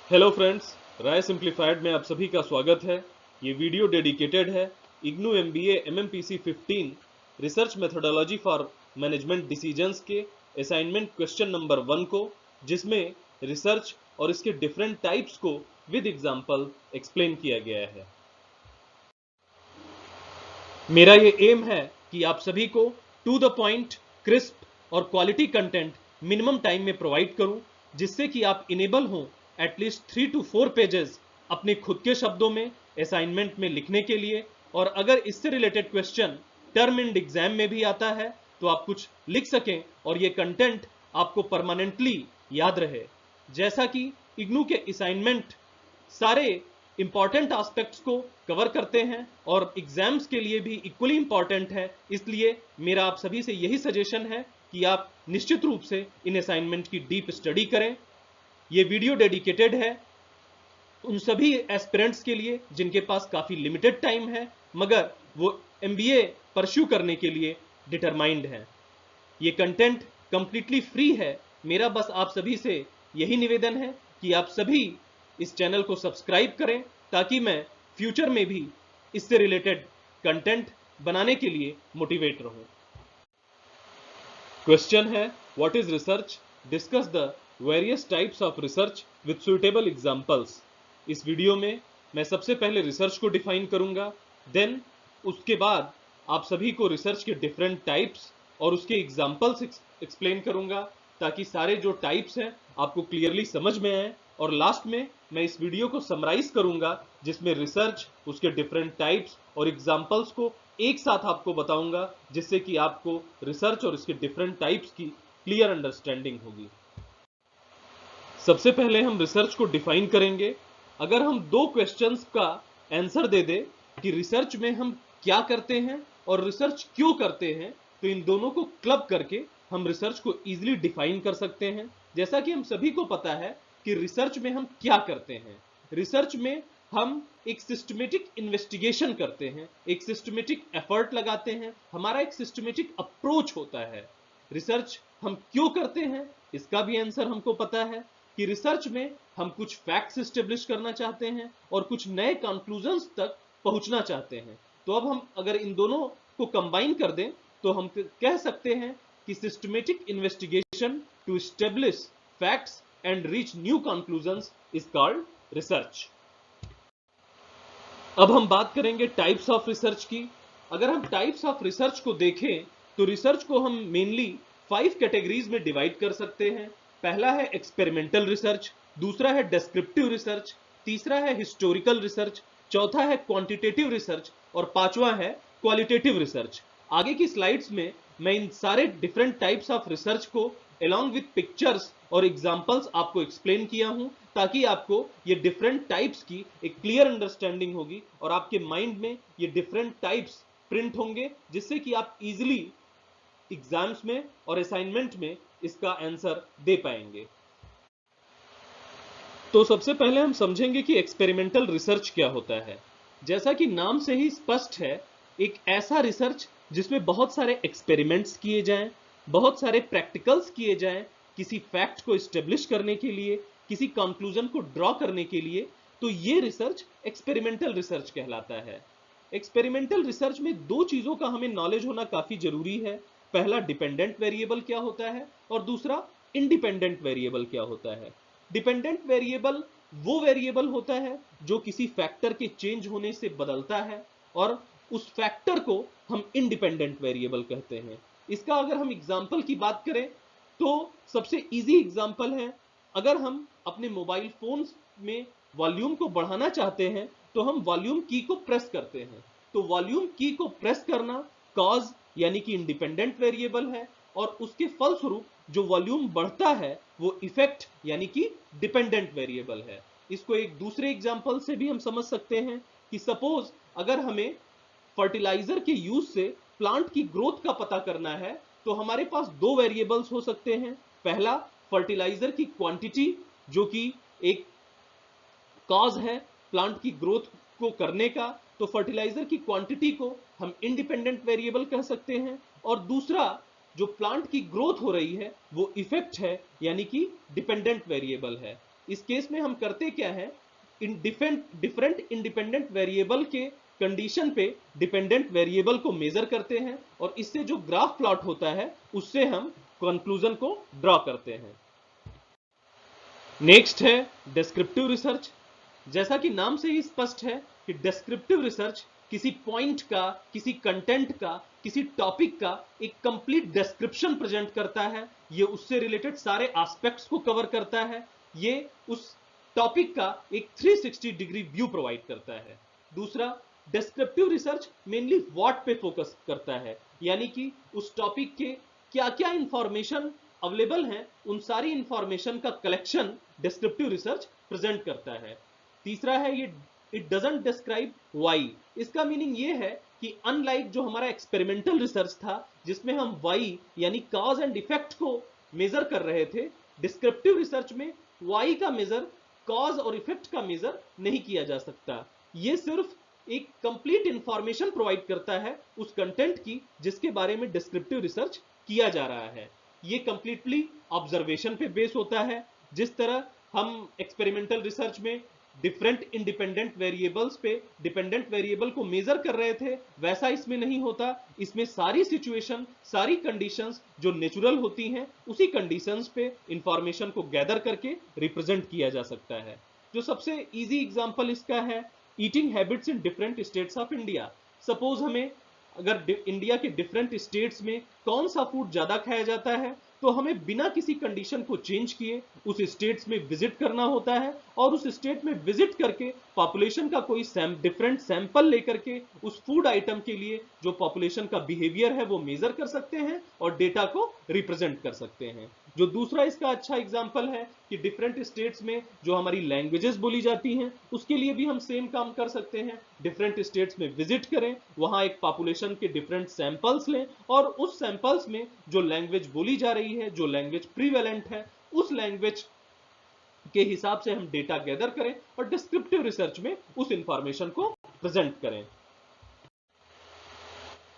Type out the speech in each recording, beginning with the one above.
Hello friends, राय simplified में आप सभी का स्वागत है। ये वीडियो डेडिकेटेड है IGNOU MBA MMPC 15 research methodology for management decisions के असाइनमेंट क्वेश्चन नंबर 1 को, जिसमें रिसर्च और इसके डिफरेंट टाइप्स को विद एग्जांपल एक्सप्लेन किया गया है। मेरा ये एम है कि आप सभी को टू द पॉइंट, क्रिस्प और क्वालिटी कंटेंट मिनिमम टाइम में प्रोवाइड करूं, जिससे कि आप इनेबल हों एटलीस्ट 3 to 4 पेजेस अपने खुद के शब्दों में असाइनमेंट में लिखने के लिए। और अगर इससे related question term and exam में भी आता है तो आप कुछ लिख सकें और ये कंटेंट आपको परमानेंटली याद रहे। जैसा कि इग्नू के असाइनमेंट सारे इंपॉर्टेंट एस्पेक्ट्स को कवर करते हैं और एग्जाम्स के लिए भी इक्वली इंपॉर्टेंट है, इसलिए मेरा आप सभी से यही सजेशन है कि आप निश्चित रूप से इन असाइनमेंट की डीप स्टडी करें। ये वीडियो डेडिकेटेड है उन सभी एस्पिरेंट्स के लिए जिनके पास काफी लिमिटेड टाइम है, मगर वो MBA परस्यू करने के लिए डिटरमाइंड है। ये कंटेंट कंप्लीटली फ्री है। मेरा बस आप सभी से यही निवेदन है कि आप सभी इस चैनल को सब्सक्राइब करें, ताकि मैं फ्यूचर में भी इससे रिलेटेड कंटेंट बनाने के लिए मोटिवेट रहूं। क्वेश्चन है, what is research? Discuss the various types of research with suitable examples. इस वीडियो में मैं सबसे पहले रिसर्च को डिफाइन करूंगा, देन उसके बाद आप सभी को रिसर्च के डिफरेंट टाइप्स और उसके एग्जांपल्स एक्सप्लेन करूंगा, ताकि सारे जो टाइप्स हैं आपको क्लियरली समझ में आए। और लास्ट में मैं इस वीडियो को समराइज करूंगा, जिसमें रिसर्च, उसके डिफरेंट टाइप्स और एग्जांपल्स को एक साथ आपको बताऊंगा, जिससे कि आपको रिसर्च और इसके डिफरेंट टाइप्स की क्लियर अंडरस्टैंडिंग होगी। सबसे पहले हम रिसर्च को डिफाइन करेंगे। अगर हम दो क्वेश्चंस का आंसर दे दे कि रिसर्च में हम क्या करते हैं और रिसर्च क्यों करते हैं, तो इन दोनों को क्लब करके हम रिसर्च को इजीली डिफाइन कर सकते हैं। जैसा कि हम सभी को पता है कि रिसर्च में हम क्या करते हैं। रिसर्च में हम एक सिस्टमेटिक इन्वेस्टिगेशन करते हैं, एक सिस्टमेटिक एफर्ट लगाते हैं, हमारा एक सिस्टमेटिक अप्रोच होता है। रिसर्च हम क्यों करते हैं, इसका भी आंसर हमको पता है कि रिसर्च में हम कुछ फैक्ट्स एस्टेब्लिश करना चाहते हैं और कुछ नए कंक्लूजन्स तक पहुंचना चाहते हैं। तो अब हम अगर इन दोनों को कंबाइन कर दें तो हम कह सकते हैं कि systematic investigation to establish facts and reach new conclusions is called research. अब हम बात करेंगे टाइप्स ऑफ रिसर्च की। अगर हम टाइप्स ऑफ रिसर्च को देखें तो रिसर्च को हम मेनली 5 कैटेगरीज में डिवाइड कर सकते हैं। पहला है एक्सपेरिमेंटल रिसर्च, दूसरा है डेस्क्रिप्टिव रिसर्च, तीसरा है हिस्टोरिकल रिसर्च, चौथा है क्वांटिटेटिव रिसर्च और पांचवा है क्वालिटेटिव रिसर्च। आगे की स्लाइड्स में मैं इन सारे डिफरेंट टाइप्स ऑफ रिसर्च को along with पिक्चर्स और एग्जांपल्स आपको एक्सप्लेन किया हूं, ताकि आपको ये डिफरेंट टाइप्स की एक क्लियर अंडरस्टैंडिंग होगी और आपके माइंड में ये डिफरेंट टाइप्स प्रिंट होंगे, जिससे कि आप इजीली एग्जाम्स में और असाइनमेंट में इसका आंसर दे पाएंगे। तो सबसे पहले हम समझेंगे कि एक्सपेरिमेंटल रिसर्च क्या होता है। जैसा कि नाम से ही स्पष्ट है, एक ऐसा रिसर्च जिसमें बहुत सारे एक्सपेरिमेंट्स किए जाएं, बहुत सारे प्रैक्टिकल्स किए जाएं, किसी फैक्ट को एस्टेब्लिश करने के लिए, किसी कंक्लूजन को ड्रॉ करने के लिए, तो ये रिसर्च एक्सपेरिमेंटल रिसर्च कहलाता है। एक्सपेरिमेंटल रिसर्च में दो चीजों का हमें नॉलेज होना काफी जरूरी है। पहला, डिपेंडेंट वेरिएबल क्या होता है और दूसरा, इंडिपेंडेंट वेरिएबल क्या होता है। डिपेंडेंट वेरिएबल वो वेरिएबल होता है जो किसी फैक्टर के चेंज होने से बदलता है, और उस फैक्टर को हम इंडिपेंडेंट वेरिएबल कहते हैं। इसका अगर हम एग्जांपल की बात करें तो सबसे इजी एग्जांपल है, अगर हम अपने मोबाइल फोन्स में वॉल्यूम को बढ़ाना चाहते हैं तो हम वॉल्यूम की को प्रेस करते हैं। तो वॉल्यूम की को प्रेस करना कॉज यानी कि इंडिपेंडेंट वेरिएबल है, और उसके फलस्वरूप जो वॉल्यूम बढ़ता है वो इफेक्ट यानी कि डिपेंडेंट वेरिएबल है। इसको एक दूसरे एग्जांपल से भी हम समझ सकते हैं कि सपोज अगर हमें फर्टिलाइजर के यूज से प्लांट की ग्रोथ का पता करना है, तो हमारे पास दो वेरिएबल्स हो सकते हैं। पहला, फर्टिलाइजर की क्वांटिटी, जो कि एक कॉज है प्लांट की ग्रोथ को करने का, तो फर्टिलाइजर की क्वांटिटी को हम इंडिपेंडेंट वेरिएबल कह सकते हैं। और दूसरा, जो प्लांट की ग्रोथ हो रही है वो इफेक्ट है यानी कि डिपेंडेंट वेरिएबल है। इस केस में हम करते क्या है, डिफरेंट इंडिपेंडेंट वेरिएबल के कंडीशन पे डिपेंडेंट वेरिएबल को मेजर करते हैं और इससे जो ग्राफ प्लॉट होता है उससे हम कंक्लूजन को ड्रॉ करते हैं। नेक्स्ट है डिस्क्रिप्टिव रिसर्च। जैसा कि नाम से ही स्पष्ट है कि डिस्क्रिप्टिव रिसर्च किसी पॉइंट का, किसी कंटेंट का, किसी टॉपिक का एक कंप्लीट डिस्क्रिप्शन प्रेजेंट करता है। ये उससे रिलेटेड सारे एस्पेक्ट्स को कवर करता है। ये उस टॉपिक का एक 360 डिग्री व्यू प्रोवाइड करता है। दूसरा, डिस्क्रिप्टिव रिसर्च मेनली व्हाट पे फोकस करता है, यानी कि उस टॉपिक के क्या क्या इंफॉर्मेशन अवेलेबल हैं, उन सारी इंफॉर्मेशन का कलेक्शन डिस्क्रिप्टिव रिसर्च प्रेजेंट करता है। तीसरा है ये इट डजंट डिस्क्राइब व्हाई। इसका मीनिंग ये है कि अनलाइक जो हमारा एक्सपेरिमेंटल रिसर्च था जिसमें हम व्हाई यानी कॉज एंड इफेक्ट को मेजर कर रहे थे, डिस्क्रिप्टिव रिसर्च में व्हाई का मेजर, कॉज और इफेक्ट का मेजर नहीं किया जा सकता। ये सिर्फ एक कंप्लीट इंफॉर्मेशन प्रोवाइड करता है उस कंटेंट की जिसके बारे में डिस्क्रिप्टिव रिसर्च किया जा रहा है। ये कंप्लीटली ऑब्जर्वेशन पे बेस होता है। जिस तरह हम एक्सपेरिमेंटल रिसर्च में डिफरेंट इंडिपेंडेंट वेरिएबल्स पे डिपेंडेंट वेरिएबल को मेजर कर रहे थे, वैसा इसमें नहीं होता। इसमें सारी सिचुएशन, सारी कंडीशंस जो नेचुरल होती हैं, उसी कंडीशंस पे इंफॉर्मेशन को गैदर करके रिप्रेजेंट किया जा सकता है। जो सबसे इजी एग्जांपल इसका है eating habits in different states of India. Suppose हमें अगर इंडिया के डिफरेंट स्टेट्स में कौन सा फूड ज्यादा खाया जाता है, तो हमें बिना किसी कंडीशन को चेंज किए उस स्टेट्स में विजिट करना होता है और उस स्टेट में विजिट करके पॉपुलेशन का कोई डिफरेंट सैंपल लेकर के उस फूड आइटम के लिए जो पॉपुलेशन का बिहेवियर है वो मेजर कर सकते हैं और डेटा को रिप्रेजेंट कर सकते हैं। जो दूसरा इसका अच्छा एग्जांपल है कि डिफरेंट स्टेट्स में जो हमारी लैंग्वेजेस बोली जाती हैं उसके लिए भी हम सेम काम कर सकते हैं। डिफरेंट स्टेट्स में विजिट करें, वहां एक पॉपुलेशन के डिफरेंट सैंपल्स लें और उस सैंपल्स में जो लैंग्वेज बोली जा रही है, जो लैंग्वेज प्रीवेलेंट है, उस लैंग्वेज के हिसाब से हम डेटा गैदर करें और डिस्क्रिप्टिव रिसर्च में उस इंफॉर्मेशन को प्रेजेंट करें।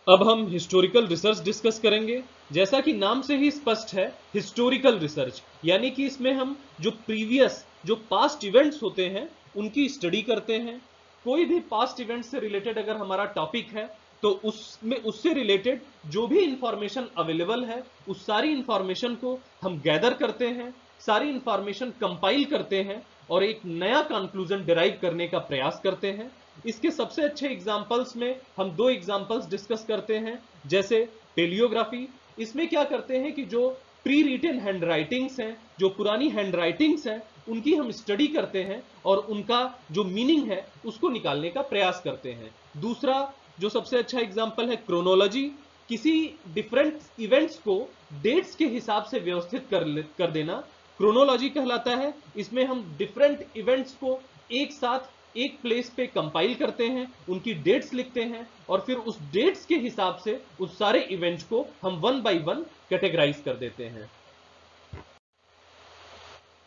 अब हम हिस्टोरिकल रिसर्च डिस्कस करेंगे। जैसा कि नाम से ही स्पष्ट है, हिस्टोरिकल रिसर्च यानी कि इसमें हम जो प्रीवियस, जो पास्ट इवेंट्स होते हैं उनकी स्टडी करते हैं। कोई भी पास्ट इवेंट से रिलेटेड अगर हमारा टॉपिक है तो उसमें उससे रिलेटेड जो भी इंफॉर्मेशन अवेलेबल है उस सारी इंफॉर्मेशन को हम गैदर करते हैं, सारी इंफॉर्मेशन कंपाइल करते हैं और एक नया कंक्लूजन डिराइव करने का प्रयास करते हैं। इसके सबसे अच्छे एग्जांपल्स में हम दो एग्जांपल्स डिस्कस करते हैं। जैसे पेलियोग्राफी, इसमें क्या करते हैं कि जो प्री रिटन हैंड राइटिंग्स हैं, जो पुरानी हैंड राइटिंग्स हैं, उनकी हम स्टडी करते हैं और उनका जो मीनिंग है उसको निकालने का प्रयास करते हैं। दूसरा जो सबसे अच्छा एग्जांपल है क्रोनोलॉजी, किसी डिफरेंट इवेंट्स को डेट्स के हिसाब से व्यवस्थित कर देना क्रोनोलॉजी कहलाता है। इसमें हम डिफरेंट इवेंट्स को एक साथ एक प्लेस पे कंपाइल करते हैं, उनकी डेट्स लिखते हैं और फिर उस डेट्स के हिसाब से उस सारे इवेंट्स को हम वन बाय वन कैटेगराइज कर देते हैं।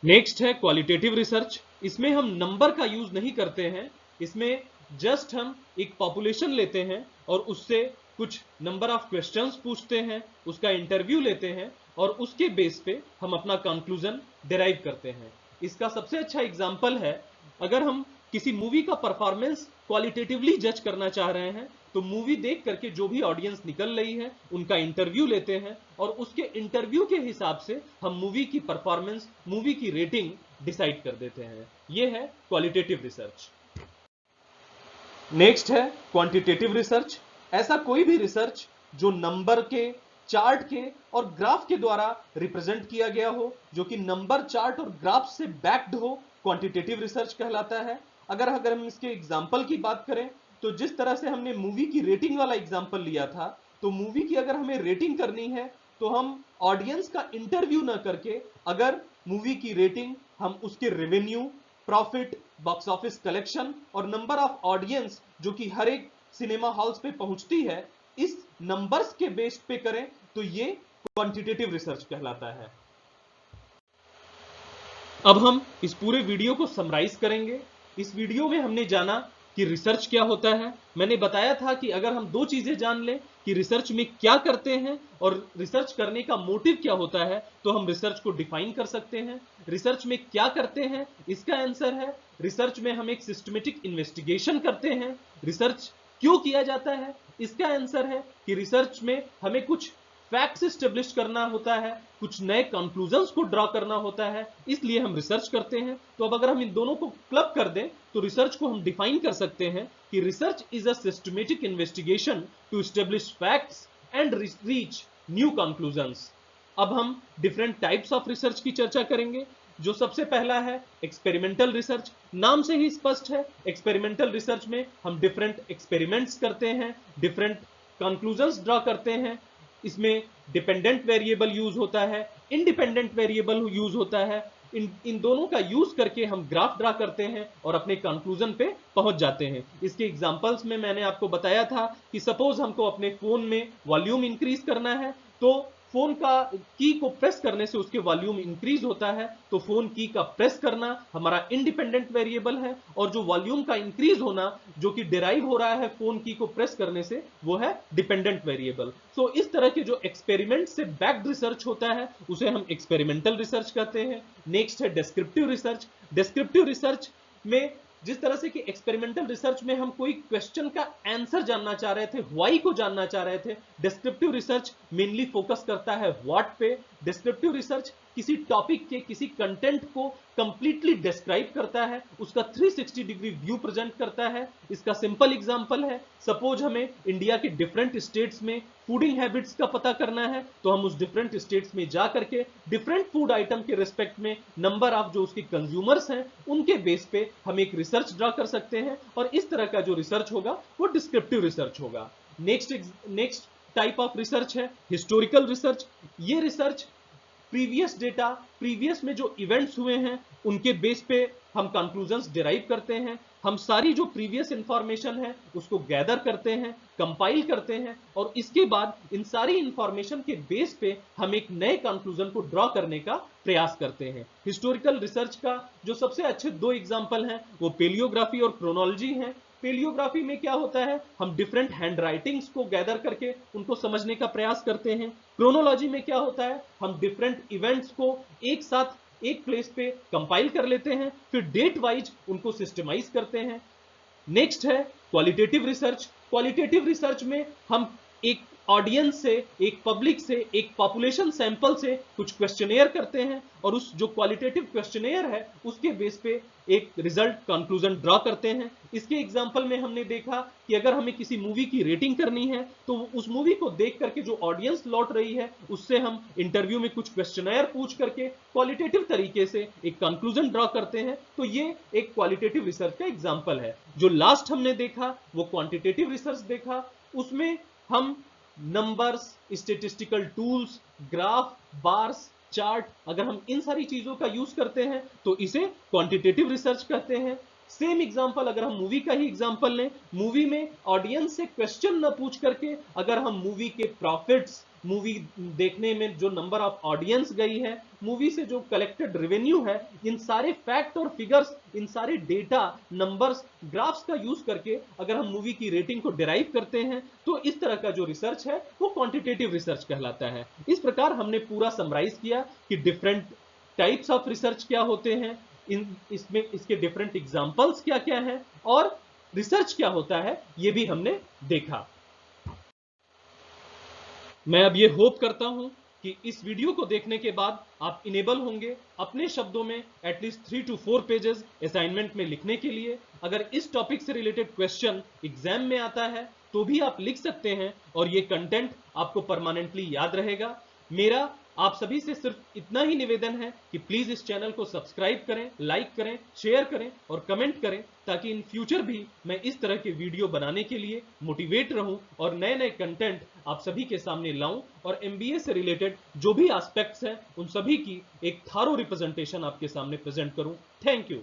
नेक्स्ट है क्वालिटेटिव रिसर्च। इसमें हम नंबर का यूज नहीं करते हैं, इसमें जस्ट हम एक पॉपुलेशन लेते हैं और उससे कुछ नंबर ऑफ क्वेश्चंस पूछते हैं, उसका इंटरव्यू लेते हैं और उसके बेस पे हम अपना कंक्लूजन डिराइव करते हैं। इसका सबसे अच्छा एग्जांपल है, अगर हम किसी मूवी का परफॉर्मेंस क्वालिटेटिवली जज करना चाह रहे हैं तो मूवी देख करके जो भी ऑडियंस निकल रही है उनका इंटरव्यू लेते हैं और उसके इंटरव्यू के हिसाब से हम मूवी की परफॉर्मेंस, मूवी की रेटिंग डिसाइड कर देते हैं। यह है क्वालिटेटिव रिसर्च। नेक्स्ट है क्वांटिटेटिव रिसर्च। ऐसा कोई भी रिसर्च जो नंबर के, चार्ट के और ग्राफ के द्वारा रिप्रेजेंट किया गया हो, जो कि नंबर, चार्ट और ग्राफ से बैक्ड हो, क्वांटिटेटिव रिसर्च कहलाता है। अगर हम इसके एग्जांपल की बात करें तो जिस तरह से हमने मूवी की रेटिंग वाला एग्जांपल लिया था, तो मूवी की अगर हमें रेटिंग करनी है तो हम ऑडियंस का इंटरव्यू ना करके अगर मूवी की रेटिंग हम उसके revenue, profit, box office collection और नंबर ऑफ ऑडियंस जो कि हर एक सिनेमा हॉल्स पे पहुंचती है, इस नंबर्स के बेस पे करें तो ये क्वांटिटेटिव रिसर्च कहलाता है। अब हम इस पूरे वीडियो को समराइज करेंगे। इस वीडियो में हमने जाना कि रिसर्च क्या होता है। मैंने बताया था कि अगर हम दो चीजें जान लें कि रिसर्च में क्या करते हैं और रिसर्च करने का मोटिव क्या होता है, तो हम रिसर्च को डिफाइन कर सकते हैं। रिसर्च में क्या करते हैं, इसका आंसर है रिसर्च में हम एक सिस्टमेटिक इन्वेस्टिगेशन करते हैं। रिसर्च क्यों किया जाता है, इसका आंसर है कि रिसर्च में हमें कुछ फैक्ट्स एस्टेब्लिश करना होता है, कुछ नए कंक्लूजन्स को ड्रॉ करना होता है, इसलिए हम रिसर्च करते हैं। तो अब अगर हम इन दोनों को क्लब कर दें तो रिसर्च को हम डिफाइन कर सकते हैं कि research is a systematic investigation to establish facts and reach new conclusions. अब हम डिफरेंट टाइप्स ऑफ रिसर्च की चर्चा करेंगे। जो सबसे पहला है एक्सपेरिमेंटल रिसर्च। नाम से ही स्पष्ट है, एक्सपेरिमेंटल रिसर्च में हम डिफरेंट एक्सपेरिमेंट्स करते हैं, डिफरेंट कंक्लूजन्स ड्रॉ करते हैं। इसमें डिपेंडेंट वेरिएबल यूज होता है, इंडिपेंडेंट वेरिएबल यूज होता है। इन दोनों का यूज करके हम ग्राफ ड्रा करते हैं और अपने कंक्लूजन पे पहुंच जाते हैं। इसके एग्जांपल्स में मैंने आपको बताया था कि सपोज हमको अपने फोन में वॉल्यूम इंक्रीज करना है, तो फोन का की को प्रेस करने से उसके वॉल्यूम इंक्रीज होता है, तो फोन की का प्रेस करना हमारा इंडिपेंडेंट वेरिएबल है, और जो वॉल्यूम का इंक्रीज होना जो कि डिराइव हो रहा है फोन की को प्रेस करने से, वो है डिपेंडेंट वेरिएबल। सो इस तरह के जो एक्सपेरिमेंट से बैक्ड रिसर्च होता है उसे हम एक्सपेरिमेंटल रिसर्च कहते हैं। नेक्स्ट है डिस्क्रिप्टिव रिसर्च। डिस्क्रिप्टिव रिसर्च में जिस तरह से कि एक्सपेरिमेंटल रिसर्च में हम कोई क्वेश्चन का आंसर जानना चाह रहे थे, व्हाई को जानना चाह रहे थे, डिस्क्रिप्टिव रिसर्च मेनली फोकस करता है व्हाट पे। डिस्क्रिप्टिव रिसर्च किसी टॉपिक के किसी कंटेंट को कंप्लीटली डिस्क्राइब करता है, उसका 360 डिग्री व्यू प्रेजेंट करता है। इसका सिंपल एग्जांपल है, सपोज हमें इंडिया के डिफरेंट स्टेट्स में फूडिंग हैबिट्स का पता करना है, तो हम उस डिफरेंट स्टेट्स में जा करके डिफरेंट फूड आइटम के रिस्पेक्ट में नंबर ऑफ जो उसके कंज्यूमर्स हैं उनके बेस पे हम एक रिसर्च ड्रा कर सकते हैं, और इस तरह का जो रिसर्च होगा वो डिस्क्रिप्टिव रिसर्च होगा। नेक्स्ट टाइप ऑफ रिसर्च है हिस्टोरिकल रिसर्च। ये रिसर्च प्रीवियस डेटा, प्रीवियस में जो इवेंट्स हुए हैं उनके बेस पे हम कंक्लूजन्स डिराइव करते हैं। हम सारी जो प्रीवियस इंफॉर्मेशन है उसको गैदर करते हैं, कंपाइल करते हैं, और इसके बाद इन सारी इंफॉर्मेशन के बेस पे हम एक नए कंक्लूजन को ड्रॉ करने का प्रयास करते हैं। हिस्टोरिकल रिसर्च का जो सबसे अच्छे दो एग्जांपल हैं वो पेलियोग्राफी और क्रोनोलॉजी हैं। पेलियोग्राफी में क्या होता है, हम डिफरेंट हैंड राइटिंग्स को गैदर करके उनको समझने का प्रयास करते हैं। क्रोनोलॉजी में क्या होता है, हम डिफरेंट इवेंट्स को एक साथ एक प्लेस पे कंपाइल कर लेते हैं, फिर डेट वाइज उनको सिस्टमाइज करते हैं। नेक्स्ट है क्वालिटेटिव रिसर्च। क्वालिटेटिव रिसर्च में हम एक ऑडियंस से, एक पब्लिक से, एक पॉपुलेशन सैंपल से कुछ क्वेश्चनेयर करते हैं, और उस जो क्वालिटेटिव क्वेश्चनेयर है उसके बेस पे एक रिजल्ट कंक्लूजन ड्रॉ करते हैं। इसके एग्जांपल में हमने देखा कि अगर हमें किसी मूवी की रेटिंग करनी है तो उस मूवी को देख करके जो ऑडियंस लौट रही है उससे हम इंटरव्यू में कुछ क्वेश्चनेयर पूछ करके क्वालिटेटिव तरीके से एक कंक्लूजन ड्रॉ करते हैं। तो ये एक क्वालिटेटिव रिसर्च का एग्जांपल है। जो लास्ट हमने देखा वो क्वांटिटेटिव रिसर्च देखा। उसमें हम numbers, statistical tools, graph, bars, chart, अगर हम इन सारी चीजों का यूज करते हैं तो इसे क्वांटिटेटिव रिसर्च कहते हैं। सेम एग्जांपल अगर हम मूवी का ही एग्जांपल लें, मूवी में ऑडियंस से क्वेश्चन न पूछ करके अगर हम मूवी के प्रॉफिट्स, मूवी देखने में जो नंबर ऑफ ऑडियंस गई है, मूवी से जो कलेक्टेड रेवेन्यू है, इन सारे फैक्ट और फिगर्स, इन सारे डेटा, नंबर्स, ग्राफ्स का यूज करके अगर हम मूवी की रेटिंग को डिराइव करते हैं तो इस तरह का जो रिसर्च है वो क्वांटिटेटिव रिसर्च कहलाता है। इस प्रकार हमने पूरा समराइज किया कि डिफरेंट टाइप्स ऑफ रिसर्च क्या होते हैं, इसमें इसके डिफरेंट एग्जांपल्स क्या क्या हैं, और रिसर्च क्या होता है ये भी हमने देखा। मैं अब ये होप करता हूं कि इस वीडियो को देखने के बाद आप इनेबल होंगे अपने शब्दों में एटलीस्ट 3 to 4 पेजेस असाइनमेंट में लिखने के लिए। अगर इस टॉपिक से रिलेटेड क्वेश्चन एग्जाम में आता है तो भी आप लिख सकते हैं, और ये कंटेंट आपको परमानेंटली याद रहेगा। मेरा आप सभी से सिर्फ इतना ही निवेदन है कि प्लीज इस चैनल को सब्सक्राइब करें, लाइक करें, शेयर करें और कमेंट करें, ताकि इन फ्यूचर भी मैं इस तरह के वीडियो बनाने के लिए मोटिवेट रहूं और नए नए कंटेंट आप सभी के सामने लाऊं, और एमबीए से रिलेटेड जो भी एस्पेक्ट्स हैं उन सभी की एक थारो रिप्रेजेंटेशन आपके सामने प्रेजेंट करूं। Thank you.